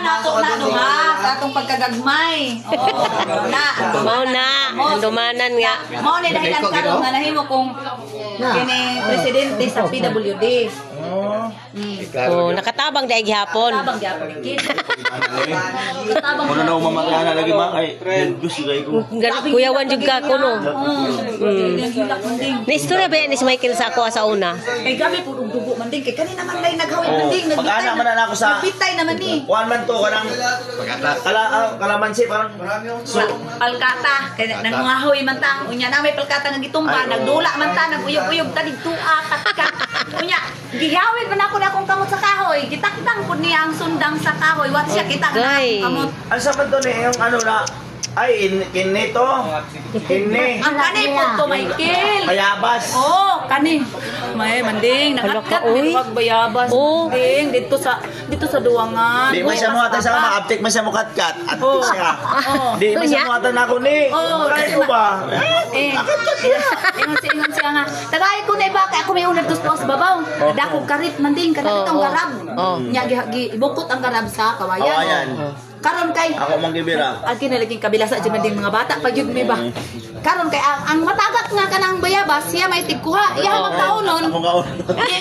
nato na ha sa atong pagkagagmay. Mao na, dumanan nga. Mao ni dahilan karon nga nahimo kung kini presidente sa PWD. Oh, nakatabang dai gihapon. Tabang gyapon kid. Tabang. Kuno na umamakana lagi ma ay gusto gay ko. Kuyawan jud ka kuno. Manding. Na istorya ba ni si Michael sa ako sa una? Kay gabi pud og dugo manding kay kanina man lay naghawid manding Pag-ana man na ako sa Pitay naman ni. kuan man to kanang kalamansi parang so Palkata kay nanguhahoy man ta unya na may palkata nga gitumba nagdula man ta naguyog-uyog ta didtua kat unya gihawid man ako na akong kamot sa kahoy gitakdang pud niya ang sundang sa kahoy wat siya kita na kamot ano sa man to ni yung ano na ay kini to kini ang kani pud to Michael bayabas oh kani may manding nakakat wag bayabas ding dito sa duwangan di man siya mo ata sa ma-uptake man siya mo kat at siya di man siya mo ata na ko ni kaya ko ba ingon siya nga tagay ko na iba kay ako may unad gusto sa babaw dako karit manding kanitong garab nya ibukot ang garab sa kawayan karon kay ako manggibira ang kinalaging kabilasa dyan manding mga bata pag yun may ba karon kay ang matagak nga kanang bayabas siya may tigkuha iya magkaunon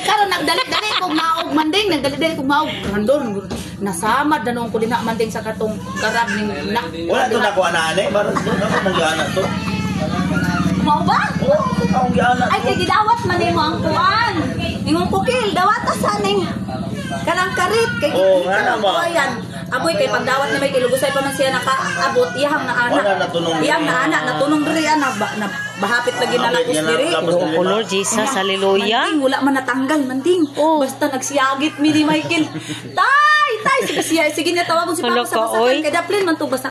karon nagdali-dali kog maog manding nagdali-dali kog maog randon nasamad na noong ko din manding sa katong garab ning nak wala to na ko anane baron ako manggana to mao ba akong giana ay kay gidawat man nimo ang kuan ingong kukil dawata sa ning kanang karit kay ngana ba aboy kay pagdawat ni may kilugusay pa man siya nakaabot iyang na anak iyang na anak natunong diri na bahapit lagi na lapos diri Oh Lord Jesus, hallelujah. wala man natanggal manding basta nagsiyagit mi ni Michael tay sige niya tawagon si Papa sa basakan kay daplin man to basta